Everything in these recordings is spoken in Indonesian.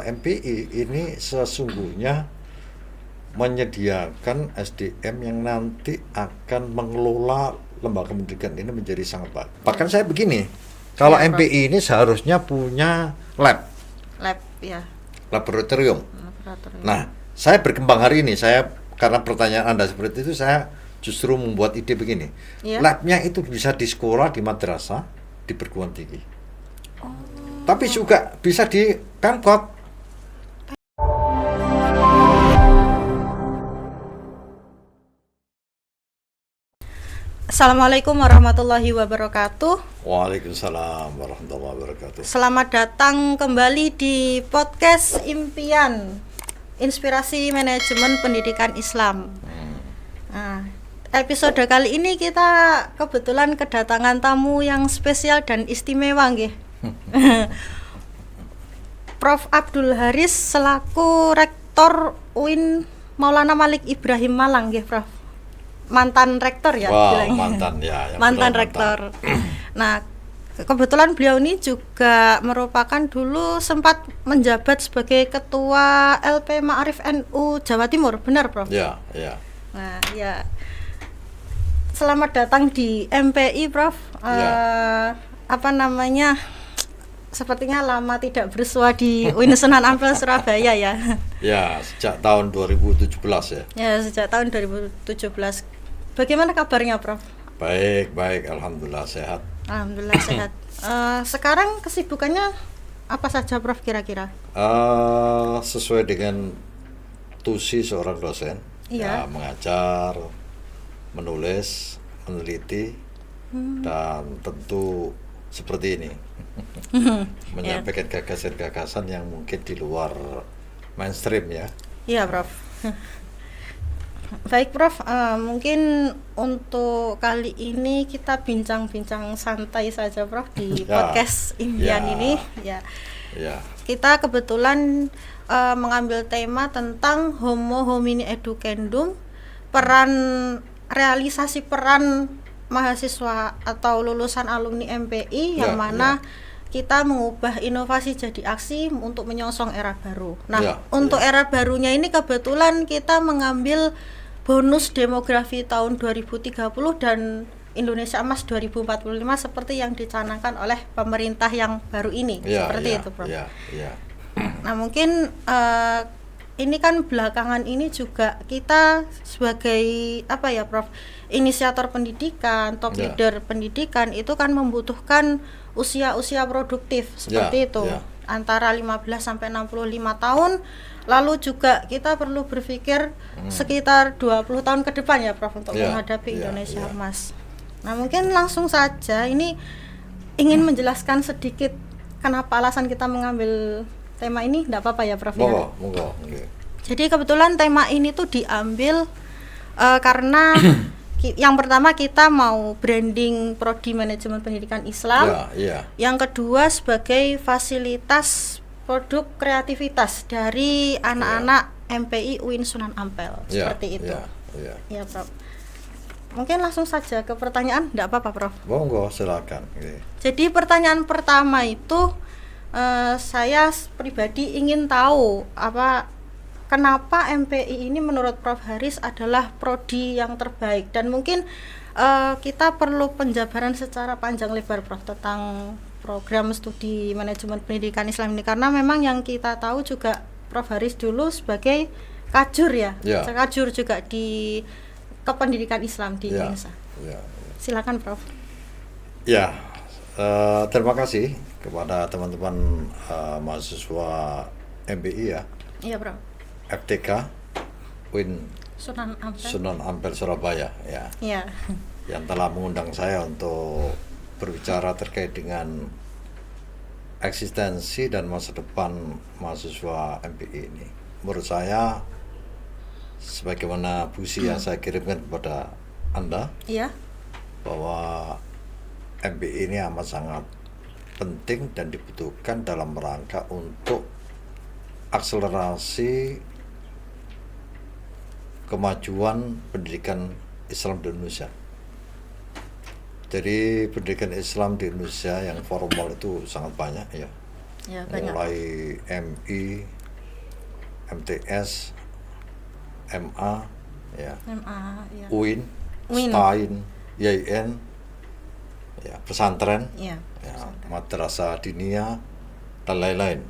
MPI ini sesungguhnya menyediakan SDM yang nanti akan mengelola lembaga pendidikan ini menjadi sangat baik. Bahkan saya begini, kalau Ya, Prof. MPI ini seharusnya punya lab, Ya. laboratorium. Laboratorium. Nah, saya berkembang hari ini, karena pertanyaan Anda seperti itu, saya justru membuat ide begini. Iya. Labnya itu bisa di sekolah, di madrasah, di perguruan tinggi. Tapi juga bisa di Pemkot. Assalamualaikum warahmatullahi wabarakatuh. Waalaikumsalam warahmatullahi wabarakatuh. Selamat datang kembali di podcast Impian Inspirasi Manajemen Pendidikan Islam. Nah, episode kali ini kita kebetulan kedatangan tamu yang spesial dan istimewa nggih. Prof. Abdul Haris selaku Rektor UIN Maulana Malik Ibrahim Malang nggih, Prof. Mantan rektor ya bilangnya. Mantan ya. Mantan rektor. Nah, kebetulan beliau ini juga merupakan dulu sempat menjabat sebagai ketua LP Ma'arif NU Jawa Timur, benar, Prof? Ya. Nah, ya. Selamat datang di MPI, Prof. Apa namanya? Sepertinya lama tidak bersua di UIN Sunan Ampel Surabaya ya. Ya, sejak tahun 2017 ya. Ya, sejak tahun 2017. Bagaimana kabarnya, Prof? Baik, alhamdulillah sehat. Alhamdulillah sehat. Sekarang kesibukannya apa saja, Prof, kira-kira? Sesuai dengan tusi seorang dosen, Iya. ya, mengajar, menulis, meneliti, dan tentu seperti ini menyampaikan gagasan-gagasan yang mungkin di luar mainstream ya. Iya, Prof. Baik, Prof. Mungkin untuk kali ini kita bincang-bincang santai saja, Prof, di podcast Impian ini. Ya. Kita kebetulan mengambil tema tentang Homo Homini Educandum, realisasi peran mahasiswa atau lulusan alumni MPI yang mana kita mengubah inovasi jadi aksi untuk menyongsong era baru. Nah, untuk era barunya ini kebetulan kita mengambil bonus demografi tahun 2030 dan Indonesia Emas 2045 seperti yang dicanangkan oleh pemerintah yang baru ini. Seperti itu, Prof. Nah, mungkin ini kan belakangan ini juga kita sebagai apa ya, Prof, inisiator pendidikan, top leader pendidikan itu kan membutuhkan usia produktif seperti itu. Antara 15 sampai 65 tahun. Lalu juga kita perlu berpikir sekitar 20 tahun ke depan ya, Prof, untuk menghadapi Indonesia Emas. Nah, mungkin langsung saja ini ingin menjelaskan sedikit kenapa alasan kita mengambil tema ini, enggak apa-apa ya, Prof? Monggo. Jadi kebetulan tema ini tuh diambil karena yang pertama kita mau branding prodi manajemen pendidikan Islam. Yang kedua sebagai fasilitas produk kreativitas dari anak-anak MPI UIN Sunan Ampel. Seperti itu. Ya, Prof. Mungkin langsung saja ke pertanyaan, enggak apa-apa, Prof? Monggo, silakan. Jadi pertanyaan pertama itu saya pribadi ingin tahu kenapa MPI ini menurut Prof Haris adalah prodi yang terbaik, dan mungkin kita perlu penjabaran secara panjang lebar, Prof, tentang program studi manajemen pendidikan Islam ini, karena memang yang kita tahu juga Prof Haris dulu sebagai kajur ya. Kajur juga di kependidikan Islam di Indonesia. Silakan, Prof. Terima kasih kepada teman-teman mahasiswa MPI ya. Iya, Prof. FTK UIN Sunan Ampel Surabaya ya. Yang telah mengundang saya untuk berbicara terkait dengan eksistensi dan masa depan mahasiswa MPI ini. Menurut saya, sebagaimana puisi yang saya kirimkan kepada Anda, bahwa MPI ini amat sangat penting dan dibutuhkan dalam rangka untuk akselerasi kemajuan pendidikan Islam di Indonesia. Jadi pendidikan Islam di Indonesia yang formal itu sangat banyak ya. Banyak. Mulai MI, MTS, MA, ya, ya. UIN, STAIN, YIN, ya, pesantren, ya, madrasah diniyah, dan lain-lain.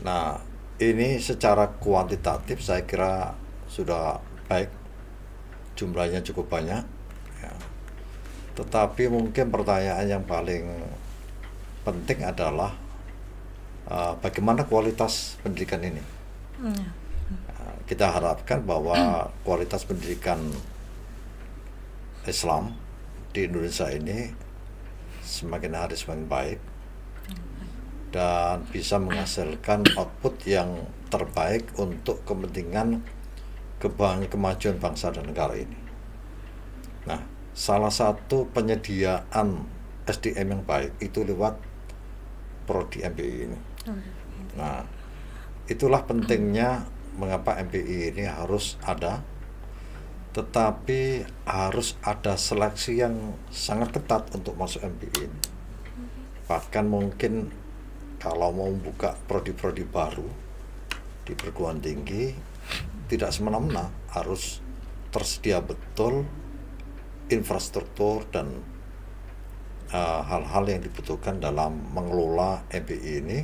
Nah, ini secara kuantitatif saya kira sudah baik, jumlahnya cukup banyak, ya. Tetapi mungkin pertanyaan yang paling penting adalah bagaimana kualitas pendidikan ini. Kita harapkan bahwa kualitas pendidikan Islam di Indonesia ini semakin hari semakin baik dan bisa menghasilkan output yang terbaik untuk kepentingan kemajuan bangsa dan negara ini. Nah, salah satu penyediaan SDM yang baik itu lewat prodi MPI ini. Nah, itulah pentingnya mengapa MPI ini harus ada, tetapi harus ada seleksi yang sangat ketat untuk masuk MPI ini. Bahkan mungkin kalau mau buka prodi-prodi baru di perguruan tinggi, tidak semena-mena harus tersedia betul infrastruktur dan hal-hal yang dibutuhkan dalam mengelola MPI ini,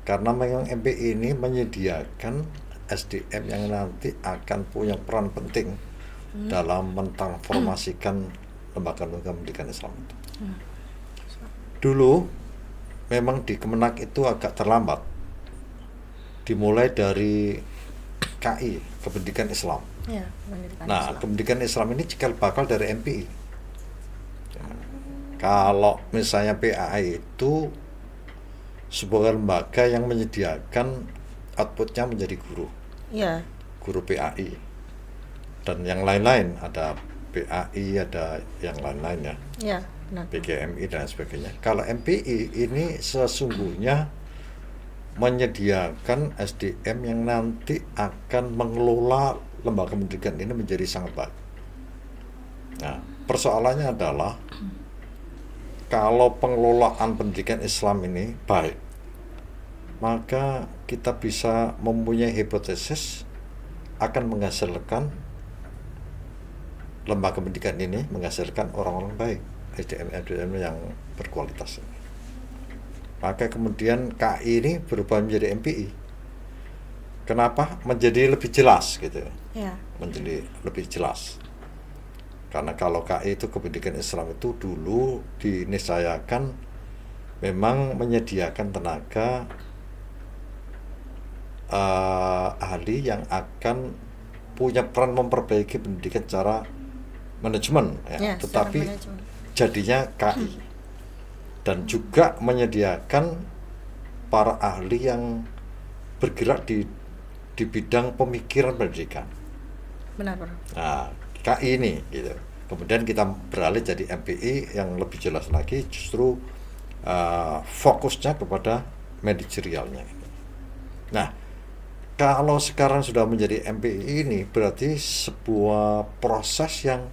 karena memang MPI ini menyediakan SDM yang nanti akan punya peran penting dalam mentransformasikan lembaga-lembaga pendidikan Islam itu. Dulu memang di Kemenak itu agak terlambat, dimulai dari KI, Kependidikan Islam. Ya, nah, Kependidikan Islam ini cikal bakal dari MPI. Kalau misalnya PAI itu sebuah lembaga yang menyediakan outputnya menjadi guru, ya, guru PAI dan yang lain-lain, ada PAI, ada yang lain-lain ya, PGMI dan sebagainya. Kalau MPI ini sesungguhnya menyediakan SDM yang nanti akan mengelola lembaga pendidikan ini menjadi sangat baik. Nah, persoalannya adalah kalau pengelolaan pendidikan Islam ini baik, maka kita bisa mempunyai hipotesis akan menghasilkan lembaga pendidikan ini menghasilkan orang-orang baik, SDM yang berkualitas ini. Maka kemudian KI ini berubah menjadi MPI. Kenapa? Menjadi lebih jelas gitu. Ya. Menjadi lebih jelas. Karena kalau KI itu Kependidikan Islam itu dulu diniscayakan memang menyediakan tenaga ahli yang akan punya peran memperbaiki pendidikan secara manajemen ya, tetapi jadinya KI dan juga menyediakan para ahli yang bergerak di bidang pemikiran pendidikan. Benar. Nah, KI ini gitu. Kemudian kita beralih jadi MPI yang lebih jelas lagi, justru fokusnya kepada manajerialnya. Nah, kalau sekarang sudah menjadi MPI ini berarti sebuah proses yang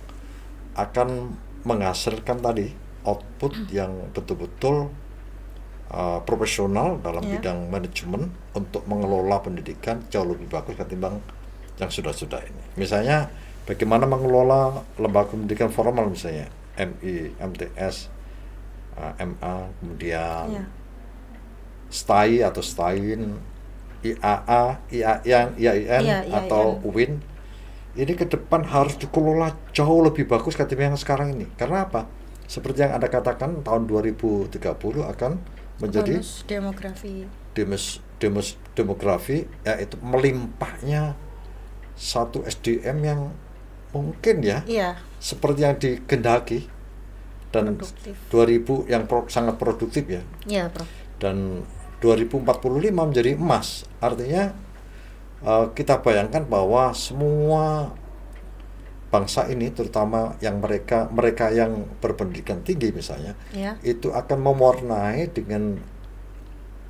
akan menghasilkan tadi output yang betul-betul profesional dalam bidang manajemen untuk mengelola pendidikan jauh lebih bagus ketimbang yang sudah-sudah ini. Misalnya bagaimana mengelola lembaga pendidikan formal, misalnya MI, MTS, MA, kemudian STAI atau STAIN, IAA, IAIN atau UIN. Ini ke depan harus dikelola jauh lebih bagus ketimbang yang sekarang ini. Karena apa? Seperti yang Anda katakan, tahun 2030 akan menjadi demografi, yaitu melimpahnya satu SDM yang mungkin seperti yang dikehendaki dan produktif. 2000 yang sangat produktif ya. Dan 2045 menjadi emas. Artinya kita bayangkan bahwa semua bangsa ini, terutama yang mereka yang berpendidikan tinggi misalnya, itu akan mewarnai dengan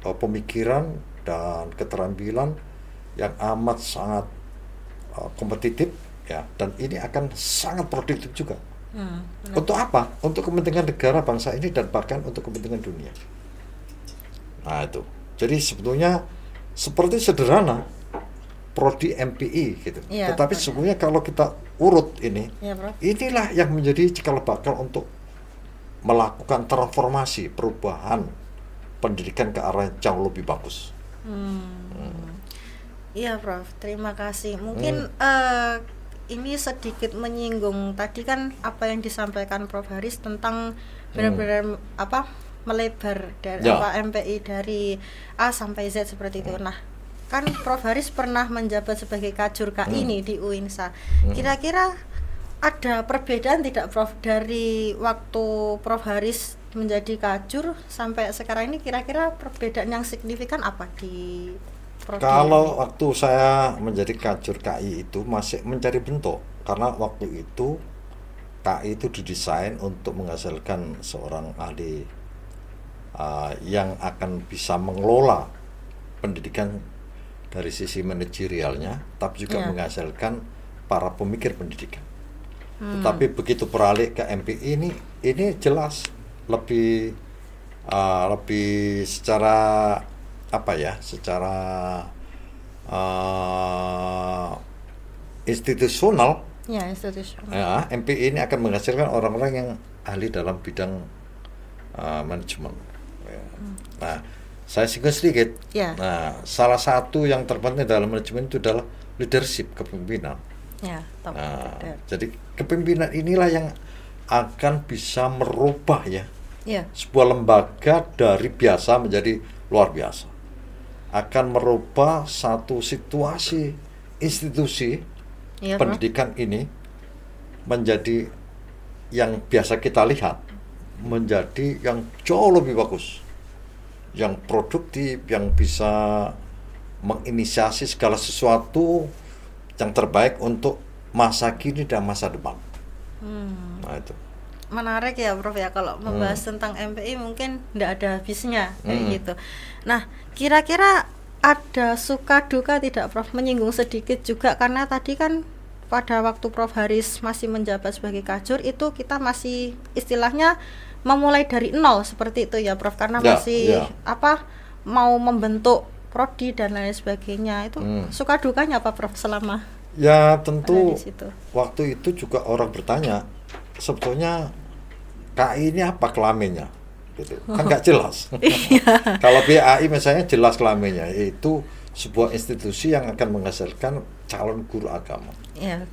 pemikiran dan keterampilan yang amat sangat kompetitif ya, dan ini akan sangat produktif juga. Untuk apa? Untuk kepentingan negara bangsa ini dan bahkan untuk kepentingan dunia. Nah itu. Jadi sebetulnya seperti sederhana, prodi MPI gitu. Ya, tetapi sesungguhnya kalau kita urut ini, ya, inilah yang menjadi cikal bakal untuk melakukan transformasi perubahan pendidikan ke arah jauh lebih bagus. Iya, Prof. Terima kasih. Mungkin ini sedikit menyinggung tadi kan apa yang disampaikan Prof Haris tentang benar-benar melebar dari MPI dari A sampai Z seperti itu. Nah, kan Prof Haris pernah menjabat sebagai kajur KI ini di UINSA. Kira-kira ada perbedaan tidak, Prof, dari waktu Prof Haris menjadi kajur sampai sekarang ini? Kira-kira perbedaan yang signifikan apa di Prof? Kalau waktu saya menjadi kajur KI itu masih mencari bentuk, karena waktu itu KI itu didesain untuk menghasilkan seorang ahli yang akan bisa mengelola pendidikan dari sisi manajerialnya, tapi juga menghasilkan para pemikir pendidikan. Tetapi begitu beralih ke MPI ini jelas lebih secara secara institusional. MPI ini akan menghasilkan orang-orang yang ahli dalam bidang manajemen. Nah, saya singgung sedikit. Nah, salah satu yang terpenting dalam manajemen itu adalah leadership, kepemimpinan. Jadi kepemimpinan inilah yang akan bisa merubah sebuah lembaga dari biasa menjadi luar biasa. Akan merubah satu situasi institusi pendidikan ini menjadi yang biasa kita lihat menjadi yang jauh lebih bagus, yang produktif, yang bisa menginisiasi segala sesuatu yang terbaik untuk masa kini dan masa depan. Nah, itu menarik ya, Prof, ya, kalau membahas tentang MPI mungkin tidak ada habisnya kayak gitu. Nah, kira-kira ada suka duka tidak, Prof? Menyinggung sedikit juga karena tadi kan pada waktu Prof Haris masih menjabat sebagai kajur itu kita masih istilahnya memulai dari nol seperti itu ya, Prof, karena masih mau membentuk prodi dan lain sebagainya. Itu suka dukanya apa, Prof, selama tentu waktu itu juga orang bertanya sebetulnya KI ini apa kelaminnya gitu. Kan nggak jelas. Kalau BAI misalnya jelas kelaminnya, yaitu sebuah institusi yang akan menghasilkan calon guru agama.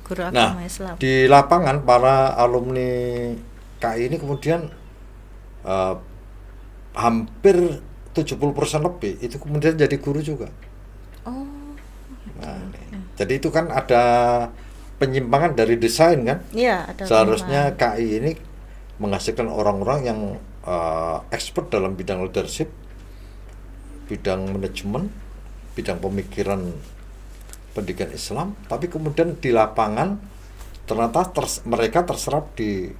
Guru agama Islam. Di lapangan para alumni KI ini kemudian hampir 70% lebih itu kemudian jadi guru juga. Jadi itu kan ada penyimpangan dari desain kan? Ada seharusnya KI ini menghasilkan orang-orang yang expert dalam bidang leadership, bidang manajemen, bidang pemikiran pendidikan Islam, tapi kemudian di lapangan ternyata mereka terserap di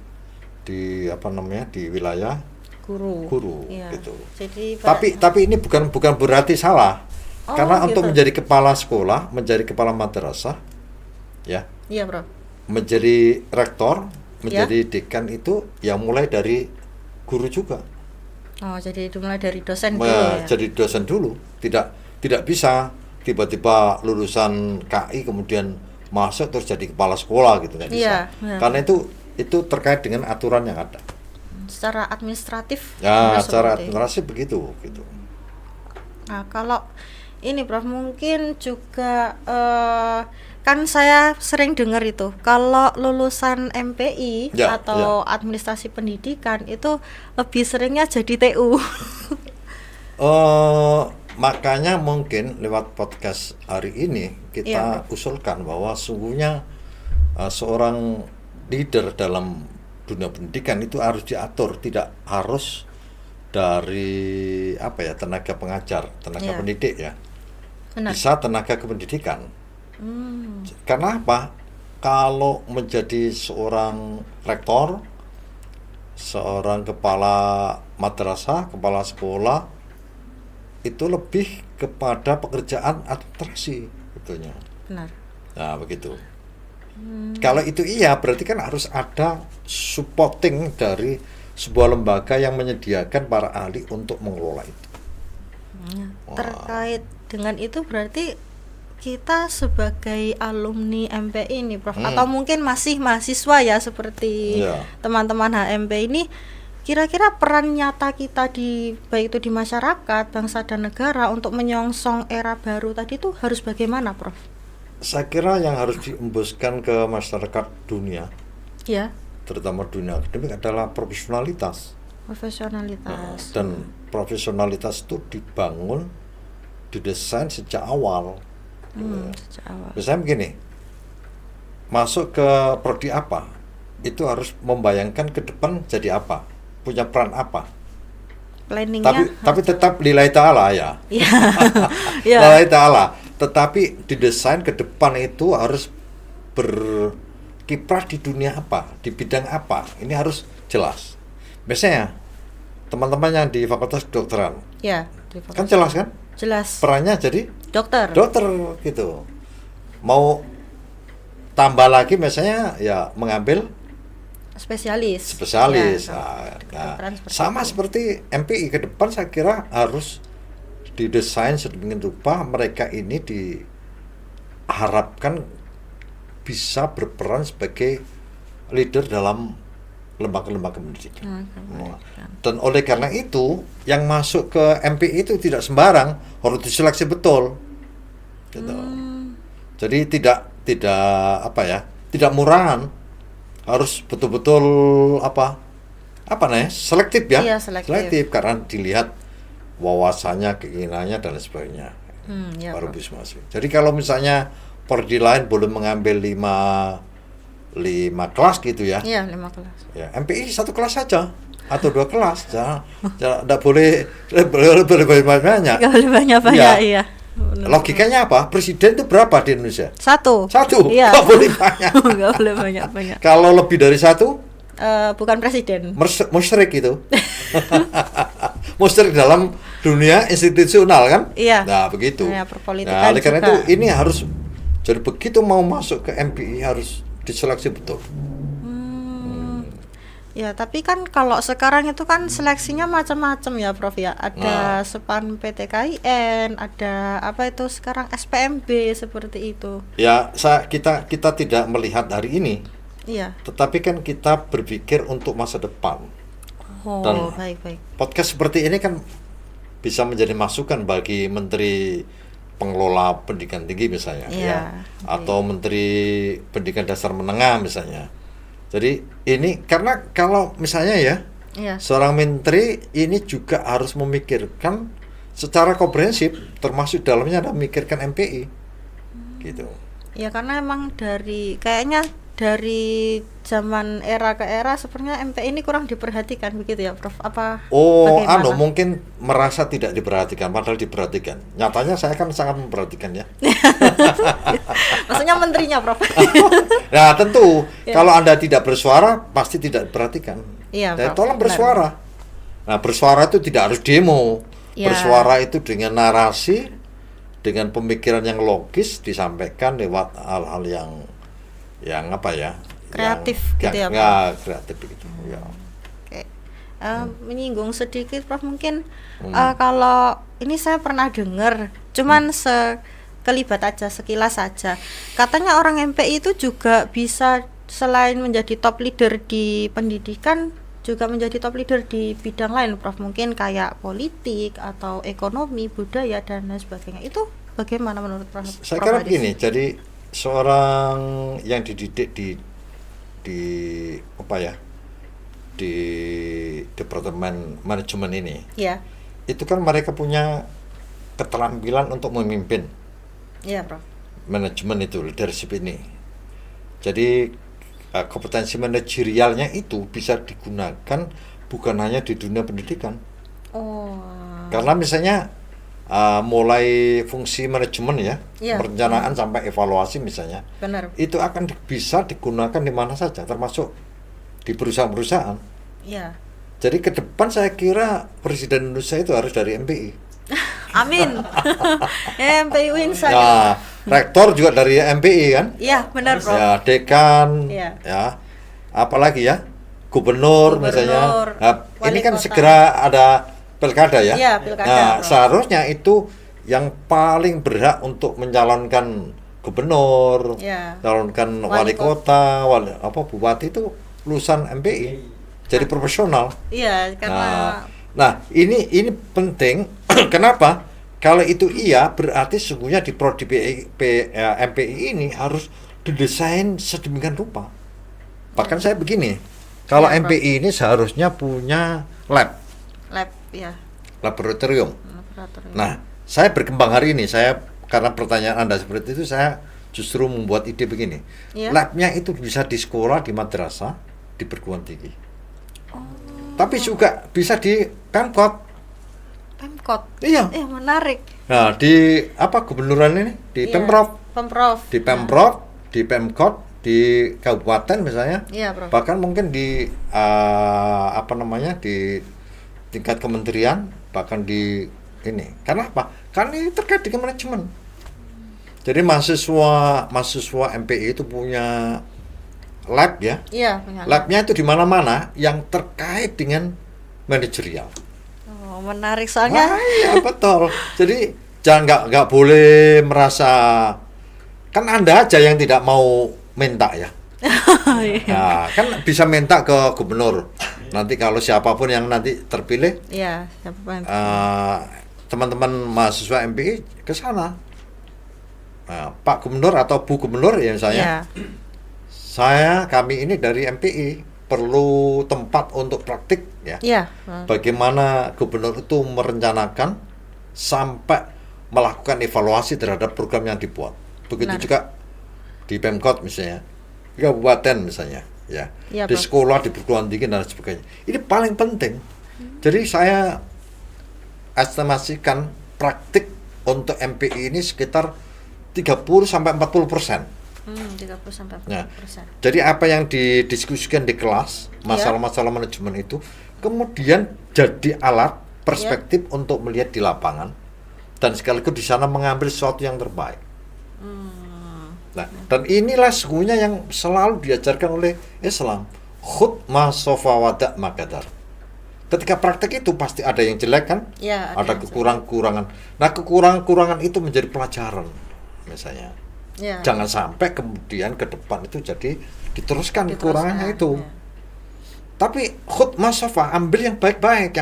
wilayah guru gitu. Jadi, tapi ini bukan berarti salah. Karena untuk menjadi kepala sekolah, menjadi kepala madrasah, Bro, menjadi rektor, menjadi dekan itu mulai dari guru juga. Jadi mulai dari dosen dulu. Jadi dosen dulu, tidak bisa tiba-tiba lulusan KI kemudian masuk terus jadi kepala sekolah gitu, nggak bisa. Karena itu terkait dengan aturan yang ada. Secara administratif. Secara administratif begitu gitu. Nah, kalau ini, Prof, mungkin juga kan saya sering dengar itu kalau lulusan MPI atau administrasi pendidikan itu lebih seringnya jadi TU. Makanya mungkin lewat podcast hari ini kita usulkan bahwa sungguhnya seorang leader dalam dunia pendidikan itu harus diatur, tidak harus dari tenaga pengajar, tenaga pendidik ya. Benar. Bisa tenaga kependidikan. Karena apa? Kalau menjadi seorang rektor, seorang kepala madrasah, kepala sekolah, itu lebih kepada pekerjaan administrasi betulnya. Benar. Nah, begitu. Kalau itu berarti kan harus ada supporting dari sebuah lembaga yang menyediakan para ahli untuk mengelola itu. Terkait dengan itu berarti kita sebagai alumni MPI ini Prof, atau mungkin masih mahasiswa ya seperti teman-teman HMP ini, kira-kira peran nyata kita di baik itu di masyarakat, bangsa dan negara untuk menyongsong era baru tadi itu harus bagaimana Prof? Saya kira yang harus diembuskan ke masyarakat dunia, terutama dunia akademik adalah profesionalitas. Dan profesionalitas itu dibangun, didesain sejak awal. Misalnya begini, masuk ke prodi apa, itu harus membayangkan ke depan jadi apa, punya peran apa. Tapi tetap lillahi ta'ala ya. Lillahi ta'ala. Tetapi didesain ke depan itu harus berkiprah di dunia apa, di bidang apa. Ini harus jelas. Biasanya teman-teman yang di Fakultas Kedokteran, kan jelas kan? Jelas. Perannya jadi dokter gitu. Mau tambah lagi misalnya ya mengambil spesialis. Sama seperti MPI ke depan saya kira harus didesain sedemikian rupa mereka ini diharapkan bisa berperan sebagai leader dalam lembaga-lembaga pendidikan. Dan oleh karena itu yang masuk ke MPI itu tidak sembarang, harus diseleksi betul. Gitu. Jadi tidak murahan, harus betul-betul selektif ya. Selektif karena dilihat wawasannya, keinginannya dan lain sebagainya. Baru bisa masuk. Jadi kalau misalnya prodi lain boleh mengambil 5 kelas gitu ya. 5 kelas. Ya, MPI 1 kelas saja atau 2 kelas. Tidak boleh banyak-banyak. Tidak boleh banyak-banyak, iya. Logikanya apa? Presiden itu berapa di Indonesia? 1. Iya. Tidak boleh banyak. Tidak boleh banyak-banyak. Kalau lebih dari 1? Bukan presiden. Musyrik itu. Musyrik dalam dunia institusional kan? Iya. Nah, begitu. Perpolitikan oleh karena itu ini harus, jadi begitu mau masuk ke MPI harus diseleksi betul. Ya, tapi kan kalau sekarang itu kan seleksinya macam-macam ya Prof ya. Ada SPAN PTKIN, ada apa itu sekarang SPMB seperti itu. Ya, kita tidak melihat hari ini. Iya. Tetapi kan kita berpikir untuk masa depan. Dan baik. podcast seperti ini kan bisa menjadi masukan bagi Menteri Pengelola Pendidikan Tinggi misalnya, atau Menteri Pendidikan Dasar Menengah misalnya. Jadi ini karena kalau misalnya seorang menteri ini juga harus memikirkan secara komprehensif, termasuk dalamnya ada memikirkan MPI, gitu. Ya karena emang dari dari zaman era ke era sepertinya MPI ini kurang diperhatikan begitu ya Prof? Apa mungkin merasa tidak diperhatikan padahal diperhatikan. Nyatanya saya kan sangat memperhatikan ya. Maksudnya menterinya Prof? Nah tentu kalau Anda tidak bersuara pasti tidak diperhatikan. Iya, tolong bersuara. Nah bersuara itu tidak harus demo. Bersuara itu dengan narasi, dengan pemikiran yang logis disampaikan lewat hal-hal yang kreatif gitu ya Pak? Kreatif gitu ya. Oke. Menyinggung sedikit Prof mungkin kalau ini saya pernah dengar cuman sekelibat aja, sekilas saja, katanya orang MPI itu juga bisa selain menjadi top leader di pendidikan juga menjadi top leader di bidang lain Prof, mungkin kayak politik atau ekonomi, budaya dan lain sebagainya. Itu bagaimana menurut Prof? Saya kira begini, jadi seorang yang dididik di departemen manajemen ini, itu kan mereka punya keterampilan untuk memimpin. Prof. Manajemen itu, leadership ini. Jadi kompetensi manajerialnya itu bisa digunakan bukan hanya di dunia pendidikan. Karena misalnya mulai fungsi manajemen perencanaan sampai evaluasi misalnya. Benar. Itu akan bisa digunakan di mana saja, termasuk di perusahaan-perusahaan. Jadi ke depan saya kira Presiden Indonesia itu harus dari MPI. Amin. MPI win saya. Nah, rektor juga dari MPI kan? Iya, benar Prof. Ya, dekan, apalagi gubernur misalnya. Nah, ini kan kota. Segera ada pilkada ya. Iya, pilkada. Nah, seharusnya itu yang paling berhak untuk mencalonkan gubernur, calonkan wali kota, bupati itu lulusan MPI, jadi profesional. Iya, karena nah ini penting. Kenapa? Kalau itu iya, berarti sesungguhnya di prodi MPI ini harus didesain sedemikian rupa. Bahkan saya begini, kalau MPI ini seharusnya punya lab, laboratorium. Nah, saya berkembang hari ini, karena pertanyaan Anda seperti itu, saya justru membuat ide begini. Labnya itu bisa di sekolah, di madrasah, di perguruan tinggi. Tapi juga bisa di Pemkot. Iya. Menarik. Nah, di gubernuran ini, di Pemprov. Di Pemprov, di Pemkot, di kabupaten misalnya. Bahkan mungkin di di tingkat kementerian, bahkan di ini. Karena apa? Karena ini terkait dengan manajemen. Jadi mahasiswa MPI itu punya lab ya. Iya, punya labnya itu di mana-mana yang terkait dengan manajerial. Oh, menarik soalnya. Iya, betul. Jadi jangan nggak boleh merasa, kan Anda aja yang tidak mau minta ya. Nah, kan bisa minta ke gubernur. Nanti kalau siapapun yang nanti terpilih, teman-teman mahasiswa MPI ke sana. Pak Gubernur atau Bu Gubernur ya misalnya. Kami ini dari MPI perlu tempat untuk praktik ya. Bagaimana gubernur itu merencanakan sampai melakukan evaluasi terhadap program yang dibuat. Begitu juga di Pemkot misalnya, di kabupaten misalnya, ya. Di sekolah, di perguruan tinggi dan sebagainya. Ini paling penting. Jadi saya estimasikan praktik untuk MPI ini sekitar 30-40%. 30-40%. Nah, jadi apa yang didiskusikan di kelas, masalah-masalah manajemen itu, kemudian jadi alat perspektif untuk melihat di lapangan dan sekaligus di sana mengambil sesuatu yang terbaik. Nah, dan inilah sesungguhnya yang selalu diajarkan oleh Islam. Khud ma sofa wada' makadar. Ketika praktek itu pasti ada yang jelek kan? Ada kekurangan-kekurangan. Nah, kekurangan-kekurangan itu menjadi pelajaran misalnya. Jangan sampai kemudian ke depan itu jadi diteruskan kekurangannya itu. Tapi khud ma sofa, ambil yang baik-baik,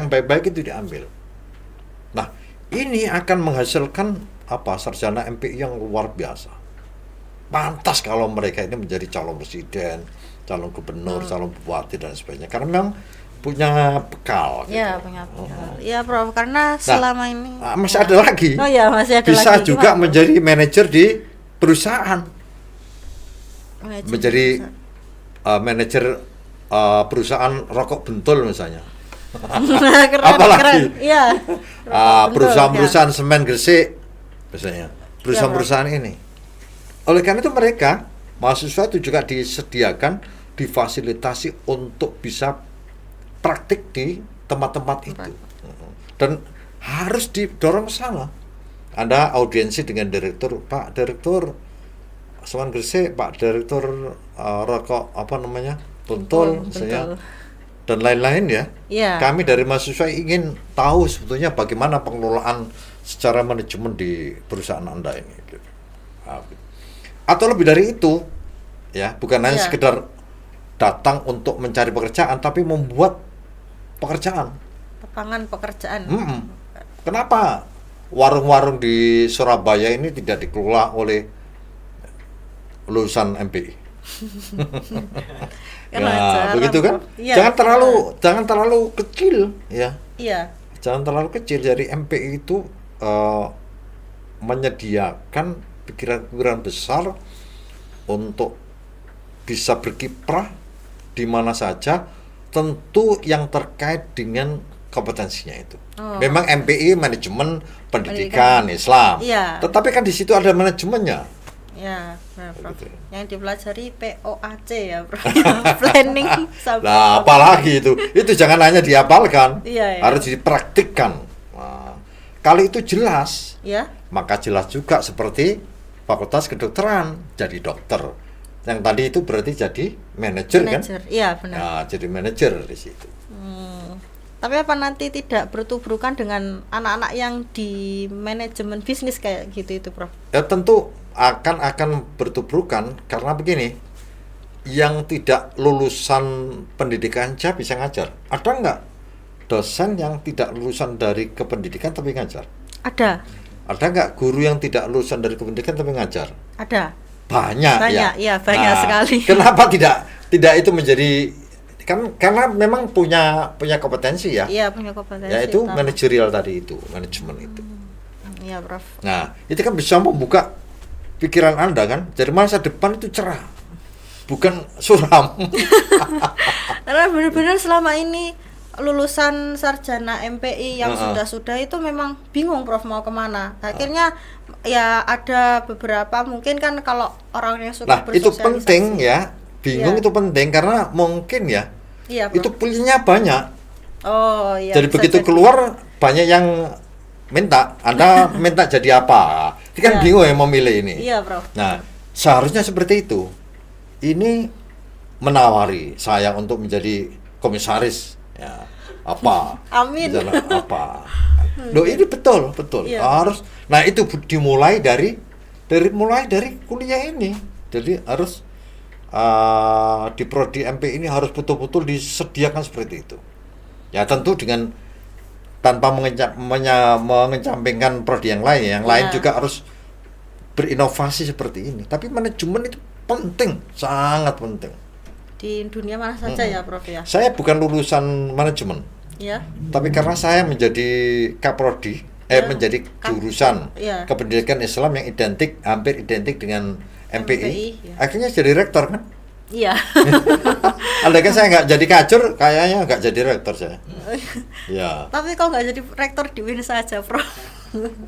itu diambil. Nah, ini akan menghasilkan sarjana MPI yang luar biasa. Pantas kalau mereka ini menjadi calon presiden, calon gubernur, calon bupati dan sebagainya. Karena memang punya bekal. Punya bekal. Iya, Prof. Karena selama ini masih ada lagi. Masih ada bisa lagi. juga menjadi manajer di perusahaan. Menjadi manajer perusahaan rokok bentul misalnya. Apalagi perusahaan-perusahaan semen Gresik misalnya. Perusahaan-perusahaan ini. Oleh karena itu mereka mahasiswa itu juga disediakan, difasilitasi untuk bisa praktik di tempat-tempat itu. Dan harus didorong ke sana. Ada audiensi dengan direktur, Pak Direktur semen Gresik, Pak Direktur rokok bentul misalnya, dan lain-lain ya. Kami dari mahasiswa ingin tahu sebetulnya bagaimana pengelolaan secara manajemen di perusahaan Anda ini. Atau lebih dari itu, ya, bukan hanya sekedar datang untuk mencari pekerjaan, tapi membuat pekerjaan. Lapangan pekerjaan. Kenapa warung-warung di Surabaya ini tidak dikelola oleh lulusan MPI? Begitu kan? Jangan terlalu kecil, ya. Jangan terlalu kecil. Jadi MPI itu menyediakan pikiran-pikiran besar untuk bisa berkiprah di mana saja, tentu yang terkait dengan kompetensinya itu. Memang MPI manajemen pendidikan Islam, tetapi kan di situ ada manajemennya. Prof. Yang dipelajari POAC ya, Prof. Planning. Nah, apalagi itu jangan hanya dihafalkan, harus dipraktikkan. Nah, kalau itu jelas, maka jelas juga seperti Fakultas Kedokteran jadi dokter. Yang tadi itu berarti jadi manajer kan? Iya, benar. Nah, jadi manajer di situ. Tapi apa nanti tidak bertubrukan dengan anak-anak yang di manajemen bisnis kayak gitu itu, Prof? Ya tentu akan bertubrukan karena begini, yang tidak lulusan pendidikan aja bisa ngajar. Ada nggak dosen yang tidak lulusan dari kependidikan tapi ngajar? Ada. Ada nggak guru yang tidak lulusan dari kependidikan tapi ngajar? Ada. Banyak ya banyak sekali. Kenapa tidak itu menjadi karena memang punya kompetensi ya. Iya, punya kompetensi. Ya itu manajerial tadi itu, manajemen itu. Iya, Prof. Nah, itu kan bisa membuka pikiran Anda kan. Jadi masa depan itu cerah. Bukan suram. Karena benar-benar selama ini lulusan sarjana MPI yang sudah itu memang bingung, Prof, mau kemana. Akhirnya ya ada beberapa mungkin kan kalau orang yang suka bersosialisasi. Itu penting ya. Bingung itu penting karena mungkin ya. Iya, itu pilihannya banyak. Oh, iya. Jadi begitu keluar banyak yang minta, Anda minta jadi apa? Ini kan bingung ya memilih ini. Iya, Prof. Nah, seharusnya seperti itu. Ini menawari saya untuk menjadi komisaris ya. Apa? Amin. Apa? Loh, ini betul. Iya. Harus. Nah, itu dimulai dari kuliah ini. Jadi harus di prodi MP ini harus betul-betul disediakan seperti itu. Ya tentu dengan tanpa mengecampingkan prodi yang lain. Yang lain juga harus berinovasi seperti ini. Tapi manajemen itu penting, sangat penting. Di dunia mana saja ya, Prof ya. Saya bukan lulusan manajemen. Ya. Tapi karena saya menjadi kaprodi, menjadi jurusan kependidikan Islam yang hampir identik dengan MPI. Akhirnya jadi rektor kan? Iya. Andai kan saya nggak jadi kacur, kayaknya nggak jadi rektor saya. Ya. Tapi kok nggak jadi rektor di UIN saja, Prof?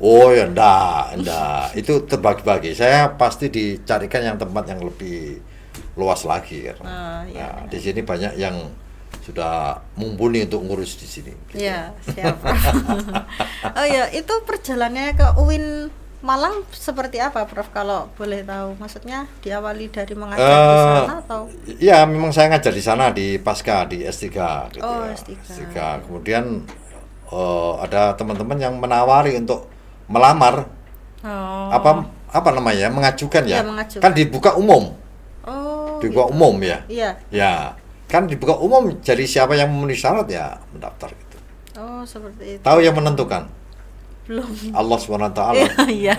Oh ya, enggak. Itu terbagi-bagi. Saya pasti dicarikan yang tempat yang lebih luas lagi kan. Nah, di sini banyak yang sudah mumpuni untuk ngurus di sini. Iya, siap. Oh ya, itu perjalanannya ke UIN Malang seperti apa, Prof, kalau boleh tahu? Maksudnya diawali dari mengajar di sana atau? Iya, memang saya ngajar di sana di Pasca di S3 gitu. Oh, ya. S3. Kemudian ada teman-teman yang menawari untuk melamar. Oh. Apa namanya? Mengajukan ya. Mengajukan. Kan dibuka umum. Oh. Dibuka umum ya. Iya. Ya. Kan dibuka umum, jadi siapa yang memenuhi syarat ya mendaftar gitu. Oh, seperti itu. Tahu yang menentukan? Belum. Allah SWT. Iya.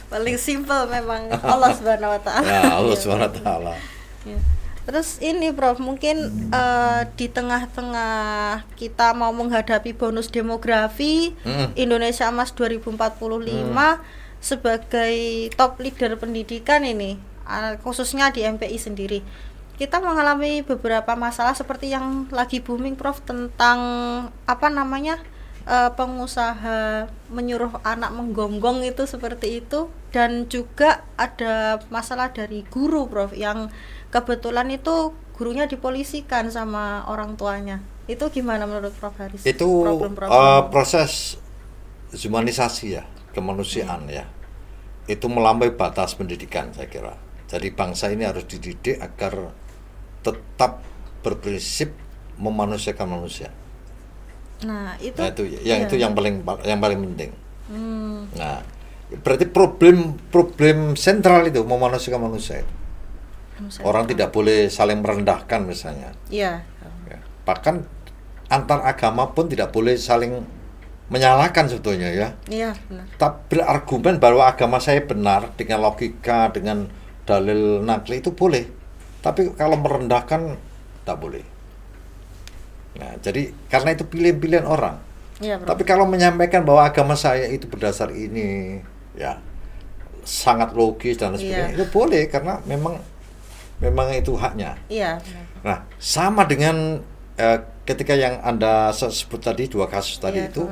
Paling simpel memang Allah SWT. Ya, Allah SWT. Ya. Terus ini, Prof, mungkin di tengah-tengah kita mau menghadapi bonus demografi Indonesia Emas 2045 sebagai top leader pendidikan ini, khususnya di MPI sendiri, kita mengalami beberapa masalah seperti yang lagi booming, Prof, tentang pengusaha menyuruh anak menggonggong itu seperti itu, dan juga ada masalah dari guru, Prof, yang kebetulan itu gurunya dipolisikan sama orang tuanya. Itu gimana menurut Prof Haris? Itu proses humanisasi ya, kemanusiaan ya. Itu melampaui batas pendidikan saya kira. Jadi bangsa ini harus dididik agar tetap berprinsip memanusiakan manusia. Nah, itu itu yang paling penting. Nah, berarti problem sentral itu memanusiakan manusia itu. Orang tidak boleh saling merendahkan misalnya. Iya. Ya. Bahkan antar agama pun tidak boleh saling menyalahkan sebetulnya ya. Iya, benar. Tapi berargumen bahwa agama saya benar dengan logika, dengan dalil nakli itu boleh. Tapi kalau merendahkan tak boleh. Nah, jadi karena itu pilihan-pilihan orang. Iya, Bro. Tapi kalau menyampaikan bahwa agama saya itu berdasar ini, ya sangat logis dan sebagainya, itu boleh karena memang itu haknya. Iya. Nah, sama dengan ketika yang Anda sebut tadi dua kasus tadi itu,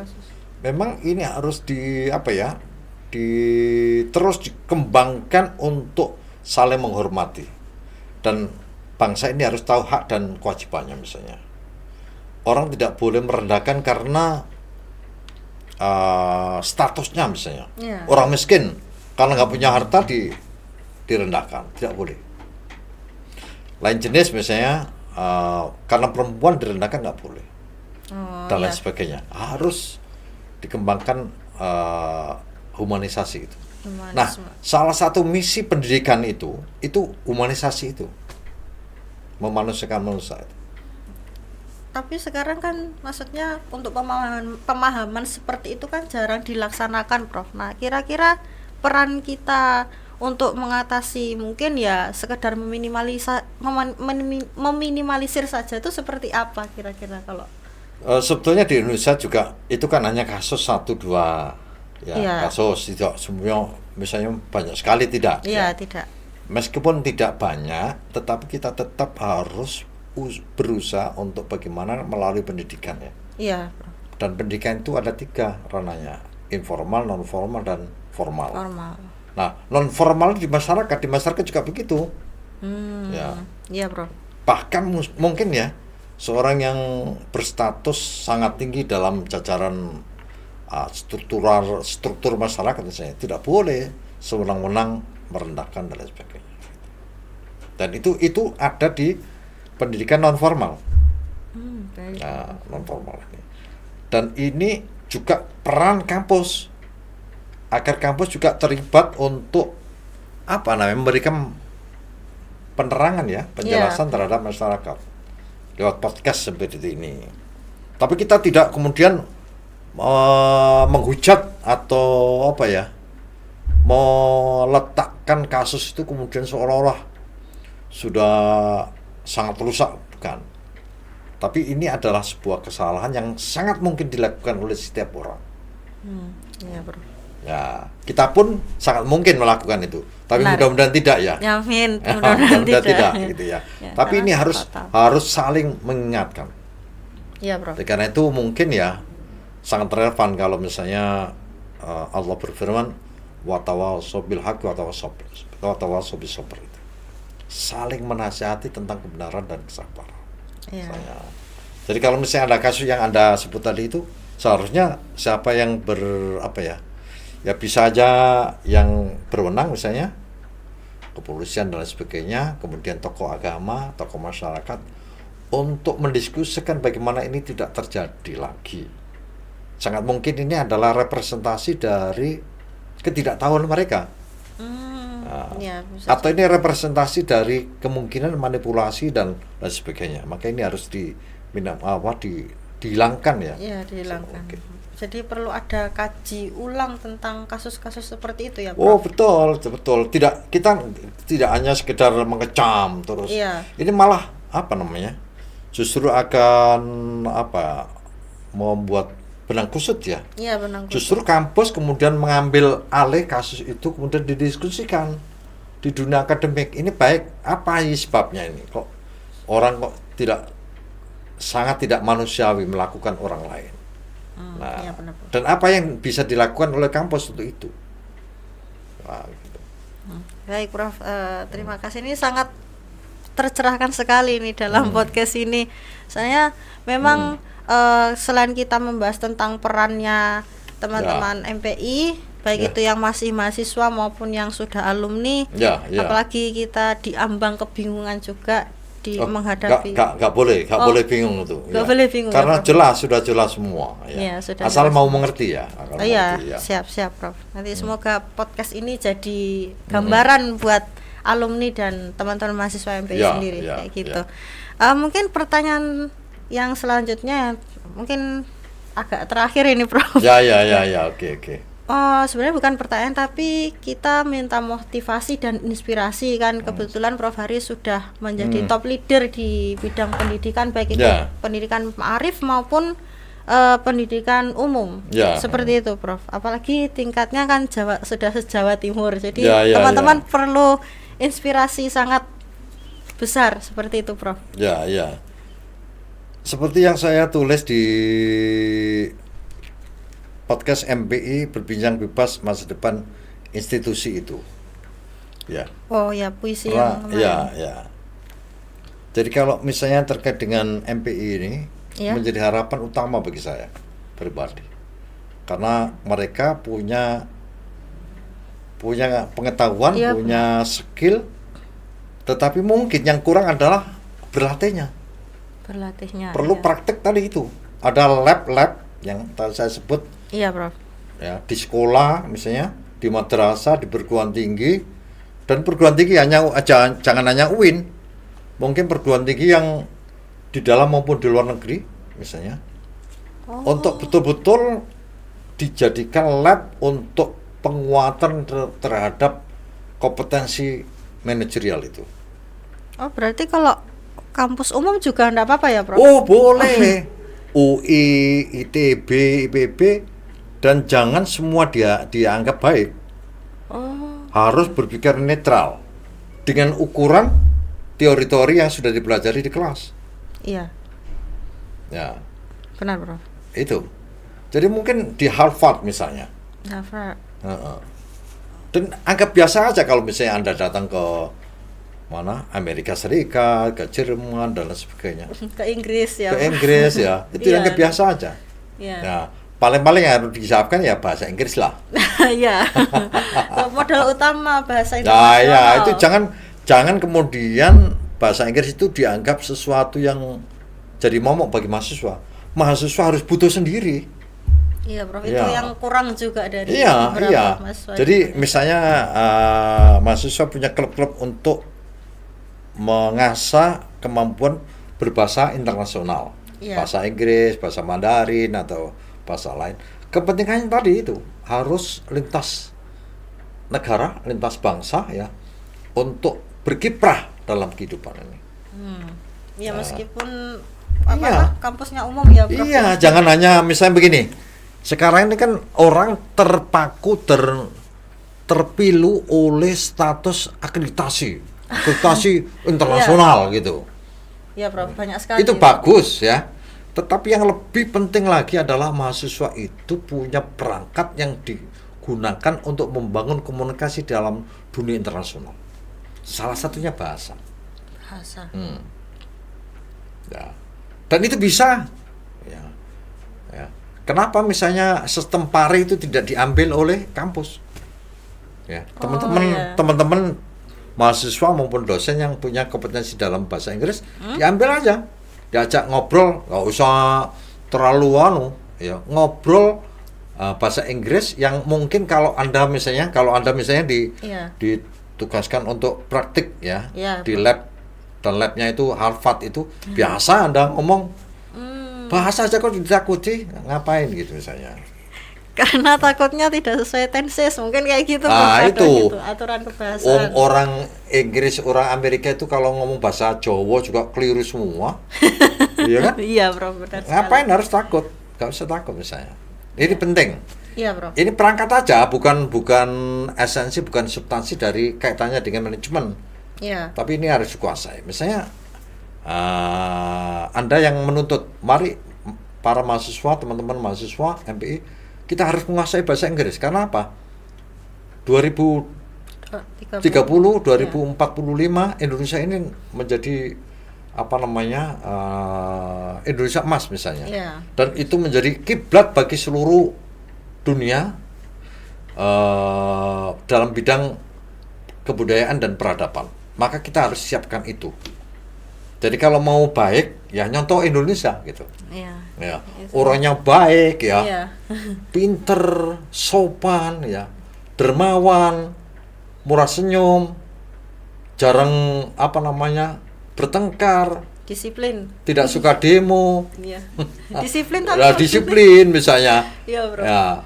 memang ini harus terus dikembangkan untuk saling menghormati, dan bangsa ini harus tahu hak dan kewajibannya misalnya. Orang tidak boleh merendahkan karena statusnya misalnya. Orang miskin karena nggak punya harta direndahkan, tidak boleh. Lain jenis misalnya karena perempuan direndahkan nggak boleh, dan lain sebagainya. Harus dikembangkan humanisasi itu. Nah, salah satu misi pendidikan itu humanisasi itu, memanusiakan manusia itu. Tapi sekarang kan maksudnya untuk pemahaman seperti itu kan jarang dilaksanakan, Prof. Nah, kira-kira peran kita untuk mengatasi mungkin ya sekedar meminimalisir saja itu seperti apa kira-kira kalau? Sebetulnya di Indonesia juga itu kan hanya kasus 1-2 kasus, tidak semua, misalnya banyak sekali tidak. Tidak. Meskipun tidak banyak, tetapi kita tetap harus berusaha untuk bagaimana melalui pendidikan ya. Iya. Dan pendidikan itu ada 3 ranahnya, informal, non formal, dan formal. Nah, non formal di masyarakat juga begitu. Iya, Bro. Bahkan mungkin ya seorang yang berstatus sangat tinggi dalam jajaran struktur masyarakat misalnya tidak boleh sewenang-wenang merendahkan dan lain sebagainya. Dan itu ada di pendidikan non formal. Non formal ini. Dan ini juga peran kampus, agar kampus juga terlibat untuk memberikan penerangan ya, penjelasan terhadap masyarakat lewat podcast seperti ini. Tapi kita tidak kemudian menghujat atau meletakkan kasus itu kemudian seolah-olah sudah sangat rusak, bukan. Tapi ini adalah sebuah kesalahan yang sangat mungkin dilakukan oleh setiap orang. Iya, Bro. Ya, kita pun sangat mungkin melakukan itu. Tapi mudah-mudahan tidak ya. Amin. Mudah-mudahan tidak gitu ya. Tapi ini harus saling mengingatkan. Iya, Bro. Karena itu mungkin ya sangat relevan kalau misalnya Allah berfirman wa tawassaw bil haqqi wa tawassaw bis sabr. Saling menasihati tentang kebenaran dan kesabaran. Jadi kalau misalnya ada kasus yang Anda sebut tadi itu, seharusnya siapa yang bisa aja yang berwenang, misalnya kepolisian dan lain sebagainya, kemudian tokoh agama, tokoh masyarakat, untuk mendiskusikan bagaimana ini tidak terjadi lagi. Sangat mungkin ini adalah representasi dari ketidaktahuan mereka. Atau ini representasi dari kemungkinan manipulasi dan lain sebagainya. Maka ini harus dihilangkan ya. Iya, dihilangkan. Jadi perlu ada kaji ulang tentang kasus-kasus seperti itu ya, Prof? Oh, betul. Kita tidak hanya sekedar mengecam terus. Iya. Ini malah justru akan membuat benang kusut ya. Iya, benang kusut. Justru kampus kemudian mengambil alih kasus itu, kemudian didiskusikan di dunia akademik. Ini baik, apa sebabnya ini? Kok orang sangat tidak manusiawi melakukan orang lain. Iya, benar. Dan apa yang bisa dilakukan oleh kampus untuk itu? Gitu. Baik, Prof. Terima kasih, ini sangat tercerahkan sekali nih dalam podcast ini. Saya memang selain kita membahas tentang perannya teman-teman MPI, baik itu yang masih mahasiswa maupun yang sudah alumni, apalagi kita diambang kebingungan juga menghadapi. Nggak boleh bingung itu. Nggak boleh bingung. Karena sudah jelas semua. Asal mau mengerti ya. Siap, Prof. Nanti semoga podcast ini jadi gambaran buat alumni dan teman-teman mahasiswa MPI sendiri, kayak gitu. Mungkin pertanyaan yang selanjutnya mungkin agak terakhir ini, Prof. Oke. Sebenarnya bukan pertanyaan, tapi kita minta motivasi dan inspirasi kan. Kebetulan Prof Hari sudah menjadi top leader di bidang pendidikan, baik itu pendidikan ma'arif maupun pendidikan umum. Seperti itu, Prof. Apalagi tingkatnya kan sudah se-Jawa Timur. Jadi teman-teman perlu inspirasi sangat besar seperti itu, Prof. Seperti yang saya tulis di podcast MPI, berbincang bebas masa depan institusi itu. Puisi Jadi kalau misalnya terkait dengan MPI ini, menjadi harapan utama bagi saya pribadi. Karena mereka punya pengetahuan, punya skill, tetapi mungkin yang kurang adalah berlatihnya. berlatihnya. Perlu praktek tadi itu. Ada lab-lab yang tadi saya sebut. Iya, Prof. Ya, di sekolah misalnya, di madrasah, di perguruan tinggi, dan perguruan tinggi jangan hanya UIN, mungkin perguruan tinggi yang di dalam maupun di luar negeri misalnya, untuk betul-betul dijadikan lab untuk penguatan terhadap kompetensi manajerial itu. Oh, berarti kalau kampus umum juga enggak apa-apa ya, Prof? Oh, boleh. UI, ITB, IPB, dan jangan semua dianggap baik. Harus berpikir netral dengan ukuran teori-teori yang sudah dipelajari di kelas. Iya. Ya. Benar, Prof. Itu. Jadi mungkin di Harvard misalnya. Harvard. Dan anggap biasa aja kalau misalnya Anda datang ke mana? Amerika Serikat, ke Jerman dan lain sebagainya. Ke Inggris ya. Ke Inggris ya. Itu anggap biasa aja. Iya. Nah, paling-paling yang harus disiapkan ya bahasa Inggris lah. Iya. Modal utama bahasa Nah, internasional. ya itu jangan kemudian bahasa Inggris itu dianggap sesuatu yang jadi momok bagi mahasiswa. Mahasiswa harus butuh sendiri. Iya, Prof. Ya. Itu yang kurang juga dari Iya. mahasiswa. Jadi misalnya mahasiswa punya klub-klub untuk mengasah kemampuan berbahasa internasional. Iya. Bahasa Inggris, bahasa Mandarin atau bahasa lain. Kepentingannya tadi itu harus lintas negara, lintas bangsa ya, untuk berkiprah dalam kehidupan ini. Ya meskipun Iya. kampusnya umum ya, Prof. Iya, jangan hanya misalnya begini. Sekarang ini kan orang terpaku terpilu oleh status akreditasi internasional gitu. Iya, Prof. Banyak sekali. Itu bagus ya. Tetapi yang lebih penting lagi adalah mahasiswa itu punya perangkat yang digunakan untuk membangun komunikasi dalam dunia internasional. Salah satunya bahasa. Ya. Dan itu bisa. Ya. Kenapa misalnya sistem PARE itu tidak diambil oleh kampus? Ya, teman-teman mahasiswa maupun dosen yang punya kompetensi dalam bahasa Inggris diambil aja. Diajak ngobrol, nggak usah terlalu ngobrol bahasa Inggris yang mungkin kalau anda misalnya ditugaskan untuk praktik ya, di lab, dan labnya itu Harvard itu biasa anda ngomong bahasa aja kok ditakuti, ngapain gitu misalnya. Karena takutnya tidak sesuai tenses, mungkin kayak gitu. Itu gitu, aturan kebahasaan. Orang Inggris, orang Amerika itu kalau ngomong bahasa Jawa juga keliru semua. Iya kan? Iya, Bro, benar sekali. Ngapain harus takut? Gak usah takut misalnya. Ini penting. Iya, Bro. Ini perangkat aja, bukan esensi, bukan substansi dari kaitannya dengan manajemen. Iya. Tapi ini harus dikuasai. Misalnya Anda yang menuntut, mari para mahasiswa, teman-teman mahasiswa MPI, kita harus menguasai bahasa Inggris. Karena apa? 2030, 2045 Indonesia ini menjadi Indonesia emas misalnya. Dan itu menjadi kiblat bagi seluruh dunia dalam bidang kebudayaan dan peradaban. Maka kita harus siapkan itu. Jadi kalau mau baik, ya nyontoh Indonesia gitu. Ya, orangnya baik ya, pinter, sopan ya, dermawan, murah senyum, jarang bertengkar, disiplin, tidak suka demo. Disiplin disiplin misalnya. Bro. Ya.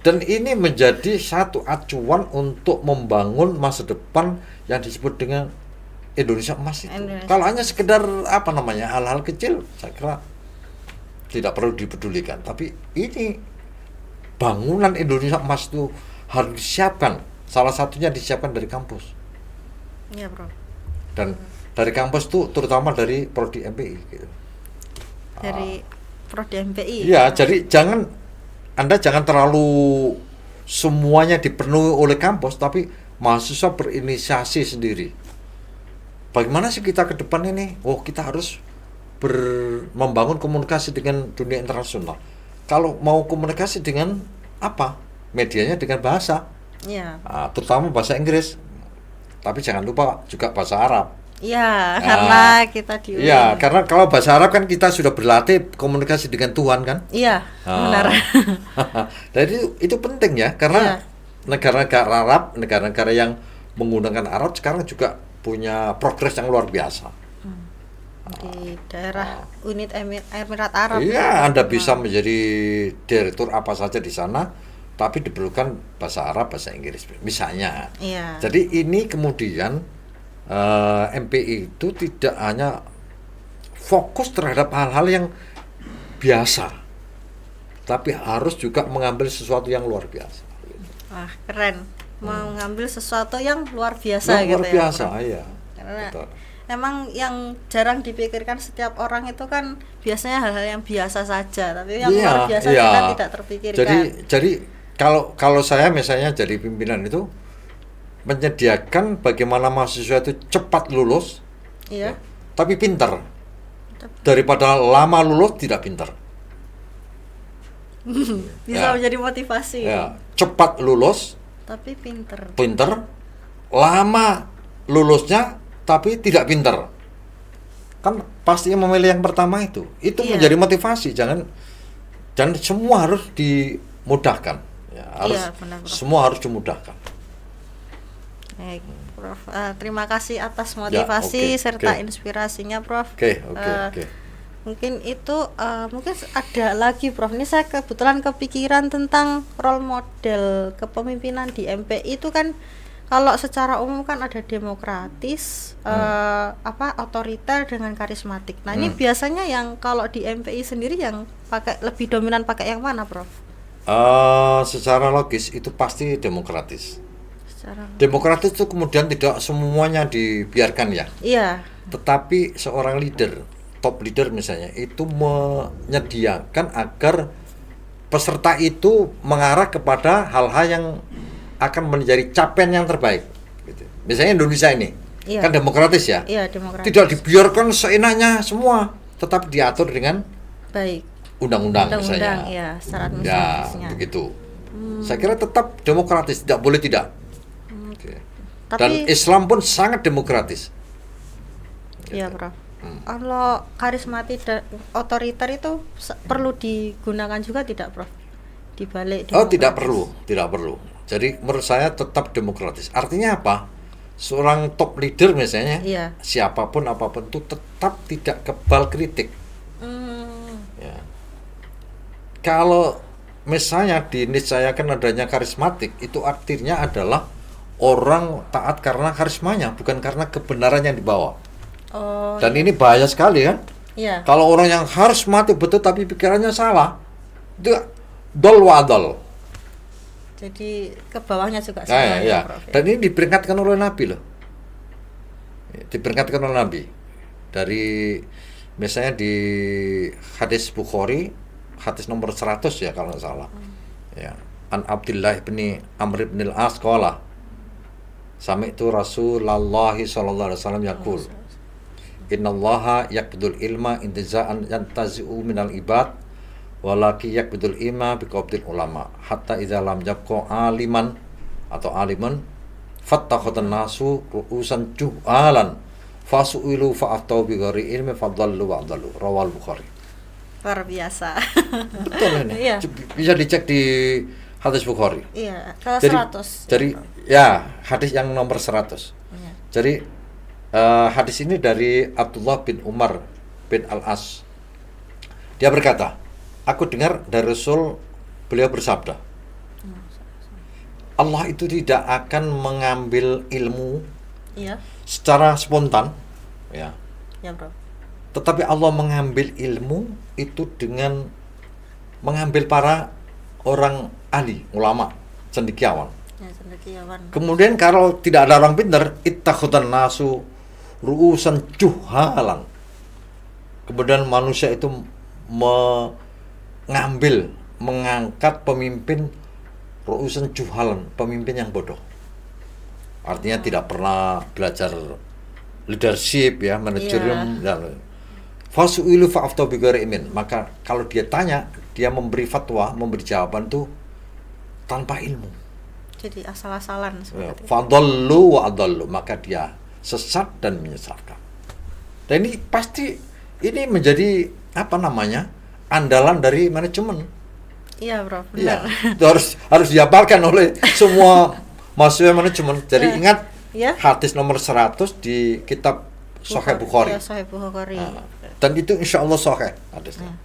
Dan ini menjadi satu acuan untuk membangun masa depan yang disebut dengan Indonesia emas itu. Kalau hanya sekedar hal-hal kecil, saya kira tidak perlu dipedulikan. Tapi ini bangunan Indonesia emas itu harus disiapkan. Salah satunya disiapkan dari kampus. Iya, Bro. Dan dari kampus itu terutama dari Prodi MPI gitu. Dari Prodi MPI. Iya, jadi Anda jangan terlalu semuanya dipenuhi oleh kampus, tapi mahasiswa berinisiasi sendiri. Bagaimana sih kita ke depan ini? Kita harus membangun komunikasi dengan dunia internasional. Kalau mau komunikasi dengan apa? Medianya dengan bahasa. Terutama bahasa Inggris. Tapi jangan lupa juga bahasa Arab. Iya, karena kita diulang. Iya, karena kalau bahasa Arab kan kita sudah berlatih komunikasi dengan Tuhan kan? Iya, benar. Jadi itu penting ya, karena negara-negara Arab, negara-negara yang menggunakan Arab sekarang juga punya progres yang luar biasa. Di daerah unit Emirat Arab. Iya, Anda bisa menjadi direktur apa saja di sana, tapi diperlukan bahasa Arab, bahasa Inggris, misalnya. Iya. Jadi ini kemudian MPI itu tidak hanya fokus terhadap hal-hal yang biasa, tapi harus juga mengambil sesuatu yang luar biasa. Wah, keren. Mengambil sesuatu yang luar biasa luar gitu biasa, ya. Iya. Karena Betul. emang yang jarang dipikirkan setiap orang itu kan biasanya hal-hal yang biasa saja, tapi yang luar biasa kan tidak terpikirkan. Jadi kalau saya misalnya jadi pimpinan itu menyediakan bagaimana mahasiswa itu cepat lulus, iya. Tapi pintar, daripada lama lulus tidak pintar. Bisa menjadi motivasi. Ya, cepat lulus, tapi pintar. Lama lulusnya tapi tidak pintar. Kan pasti memilih yang pertama itu menjadi motivasi. Jangan semua harus dimudahkan. Ya, harus benar. Semua harus dimudahkan. Baik, Prof. Terima kasih atas motivasi serta inspirasinya, Prof. Mungkin itu mungkin ada lagi, Prof. Ini saya kebetulan kepikiran tentang role model kepemimpinan di MPI itu kan kalau secara umum kan ada demokratis, otoriter dengan karismatik. Nah, ini biasanya yang kalau di MPI sendiri yang lebih dominan pakai yang mana, Prof? Secara logis itu pasti demokratis. Demokratis itu kemudian tidak semuanya dibiarkan ya. Iya. Tetapi seorang leader, top leader misalnya, itu menyediakan agar peserta itu mengarah kepada hal-hal yang akan menjadi capaian yang terbaik. Gitu. Misalnya Indonesia ini kan demokratis ya. Iya, demokratis. Tidak dibiarkan seenaknya semua, tetapi diatur dengan baik. Undang-undang misalnya. Ya, secara administratifnya. Ya, begitu. Saya kira tetap demokratis, tidak boleh tidak. Dan Islam pun sangat demokratis. Iya, Prof. Kalau karismatik dan otoriter itu perlu digunakan juga tidak, Prof? Di balik demokratis. Tidak perlu. Jadi menurut saya tetap demokratis. Artinya apa? Seorang top leader misalnya, siapapun apapun itu tetap tidak kebal kritik. Ya. Kalau misalnya diniscayakan adanya karismatik, itu artinya adalah orang taat karena karismanya, bukan karena kebenaran yang dibawa. Dan ini bahaya sekali kan? Iya. Kalau orang yang karismatik betul tapi pikirannya salah, itu dol wadol. Jadi ke bawahnya juga salah. Ya. Dan ini diperingatkan oleh Nabi loh. Diperingatkan oleh Nabi. Dari misalnya di hadis Bukhari, hadis nomor 100 ya kalau nggak salah. Ya. An Abdullah bin Amr bin al-As qala Sami'tu Rasulullah sallallahu alaihi wasallam yaqul Innallaha yaqbidul ilma intiza'an yantazi'u minal ibad walaki yaqbidul ilma biqabdil ulama hatta idza lam yabqa aliman atau aliman fattakhatan nasu ru'usan juhalan fasu'ilu fa'aftau bi ghairi ilmi fadallu wa adallu rawal Bukhari. Luar biasa. Betul ini. Iya. Bisa dicek di hadis Bukhari. Iya, ke 100. Jadi ya, hadis yang nomor 100. Iya. Jadi hadis ini dari Abdullah bin Umar bin Al-As. Dia berkata, aku dengar dari Rasul, beliau bersabda, Allah itu tidak akan mengambil ilmu secara spontan, ya. Ya, Bro. Tetapi Allah mengambil ilmu itu dengan mengambil para orang ahli, ulama, cendekiawan. Ya, cendekiawan. Kemudian kalau tidak ada orang pintar, ittakhudan nasu ru'usan juhalan. Kemudian manusia itu mengangkat pemimpin ru'usan juhalan, pemimpin yang bodoh. Artinya tidak pernah belajar leadership ya, manajerium dan fasu'ilu fa'aftau bi ghairi ilmin. Maka kalau dia tanya, dia memberi fatwa, memberi jawaban tuh tanpa ilmu. Jadi asal-asalan seperti itu. Fadallu wa adallu, maka dia sesat dan menyesatkan. Dan ini pasti ini menjadi andalan dari manajemen. Iya, Prof. Benar. Itu harus dihafalkan oleh semua mahasiswa manajemen. Jadi ingat hadis nomor 100 di kitab Sahih Bukhari. Iya, Sahih Bukhari. Dan itu insya Allah sahih hadisnya.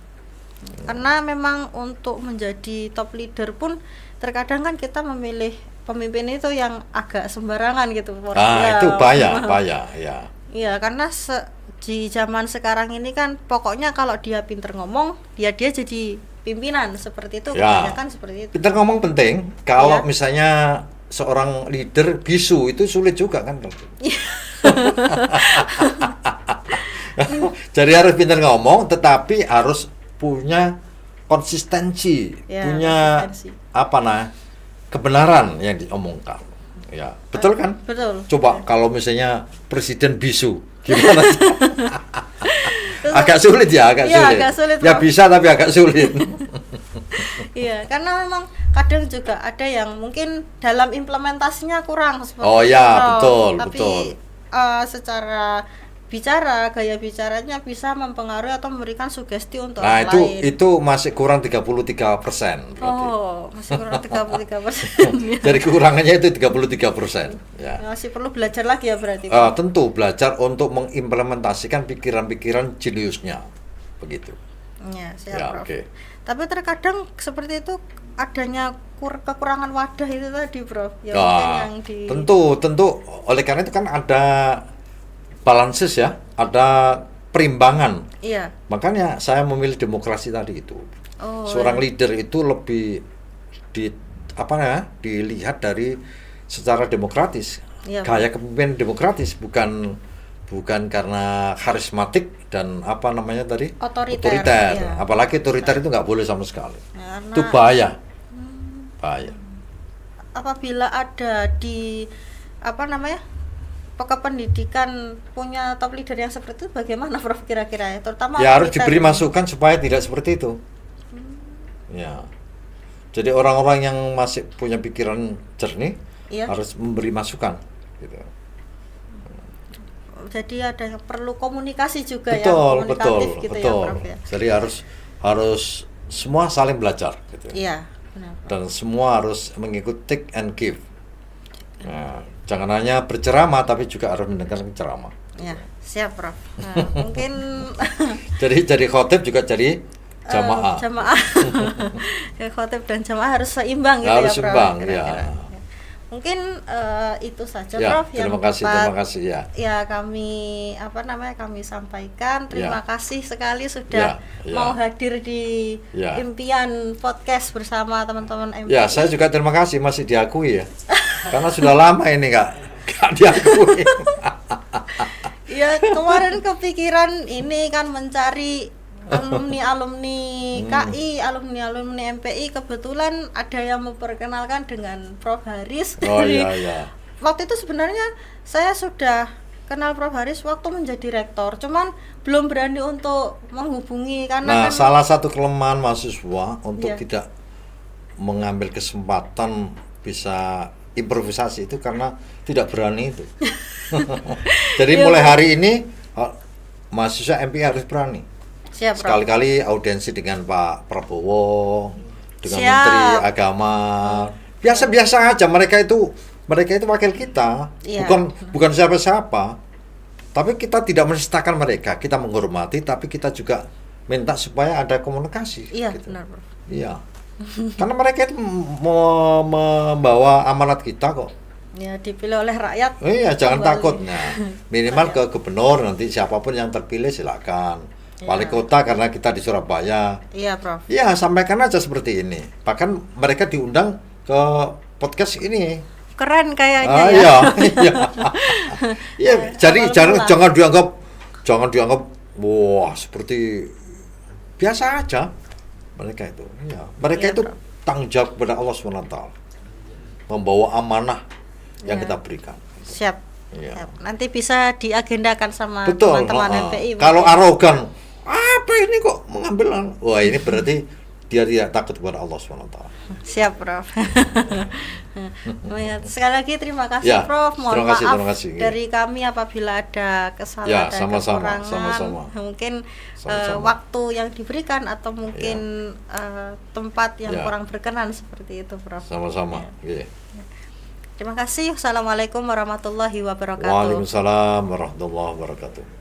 Karena memang untuk menjadi top leader pun terkadang kan kita memilih pemimpin itu yang agak sembarangan gitu. Itu bahaya ya. Iya, karena di zaman sekarang ini kan pokoknya kalau dia pinter ngomong, dia jadi pimpinan, seperti itu. Kebanyakan seperti itu. Pinter ngomong penting. Kalau misalnya seorang leader bisu itu sulit juga kan. Jadi harus pinter ngomong, tetapi harus punya konsistensi, punya kebenaran yang diomongkan. Ya, betul kan? Betul. Coba kalau misalnya presiden bisu, gimana? Agak sulit. Agak sulit. Ya bisa tapi agak sulit. Iya, karena memang kadang juga ada yang mungkin dalam implementasinya kurang seperti betul. Tapi secara bicara, gaya bicaranya bisa mempengaruhi atau memberikan sugesti untuk orang lain. Itu masih kurang 33%. Masih kurang 33%. Dari kekurangannya itu 33%. Ya. Masih perlu belajar lagi ya berarti. Tentu belajar untuk mengimplementasikan pikiran-pikiran jeniusnya, begitu. Ya, siap, Prof. Okay. Tapi terkadang seperti itu adanya kekurangan wadah itu tadi, Prof. Tentu. Oleh karena itu kan ada balances ya, ada perimbangan. Iya. Makanya saya memilih demokrasi tadi itu. Seorang leader itu lebih dilihat dari secara demokratis. Iya, gaya kepemimpinan demokratis, bukan karena karismatik dan otoriter. Iya. Apalagi otoriter itu nggak boleh sama sekali. Karena itu bahaya. Apabila ada di kependidikan punya top leader yang seperti itu, bagaimana, Prof, kira-kira ya? Terutama harus diberi masukan supaya tidak seperti itu. Ya. Jadi orang-orang yang masih punya pikiran jernih harus memberi masukan gitu. Jadi ada yang perlu komunikasi juga, komunikatif gitu. Betul. Ya, Prof, ya. Jadi harus semua saling belajar gitu. Iya, benar. Dan semua harus mengikuti take and give. Nah, jangan hanya berceramah tapi juga harus mendengarkan ceramah. Ya, siap, Prof. Nah, mungkin jadi khotib juga jadi jamaah. Khotib dan jamaah harus seimbang gitu, harus ya, Prof. Seimbang, kira-kira. Mungkin itu saja, Prof, yang terima kasih ya. Ya, kami kami sampaikan. Terima kasih sekali sudah mau hadir di Impian Podcast bersama teman-teman MPI. Ya, saya juga terima kasih masih diakui ya. Karena sudah lama ini Kak diakui. Ya, kemarin kepikiran ini kan mencari alumni KI, alumni MPI. Kebetulan ada yang memperkenalkan dengan Prof Haris. Iya. Waktu itu sebenarnya saya sudah kenal Prof Haris waktu menjadi rektor, cuman belum berani untuk menghubungi karena salah satu kelemahan mahasiswa untuk tidak mengambil kesempatan bisa improvisasi itu karena tidak berani itu. Jadi mulai hari ini mahasiswa MPI harus berani. Siap, sekali-kali audiensi dengan Pak Prabowo, dengan Menteri Agama. Biasa-biasa aja, mereka itu wakil kita, bukan siapa-siapa. Tapi kita tidak menistakan mereka, kita menghormati, tapi kita juga minta supaya ada komunikasi. Iya, gitu. benar, Bro. Iya. Karena mereka itu membawa amanat kita kok. Ya, dipilih oleh rakyat. Iya, jangan takut. Nah, minimal ke gubernur, nanti siapapun yang terpilih silakan. Wali kota karena kita di Surabaya. Iya, Prof. Iya, sampaikan aja seperti ini. Bahkan mereka diundang ke podcast ini. Keren kayaknya ya. Iya, jadi jangan dianggap wah seperti biasa aja. Mereka itu. Iya, mereka itu tanggung jawab kepada Allah SWT. Membawa amanah yang kita berikan. Siap. Ya. Nanti bisa diagendakan sama teman-teman MPI. Kalau arogan, apa ini kok mengambil? Wah, ini berarti dia tidak takut kepada Allah SWT. Siap, Prof. Sekali lagi terima kasih, Prof. Mohon terima maaf kasih. dari kami apabila ada kesalahan dan kekurangan. Mungkin waktu yang diberikan atau mungkin tempat yang kurang berkenan seperti itu, Prof. Sama-sama. Terima kasih. Assalamualaikum warahmatullahi wabarakatuh. Waalaikumsalam warahmatullahi wabarakatuh.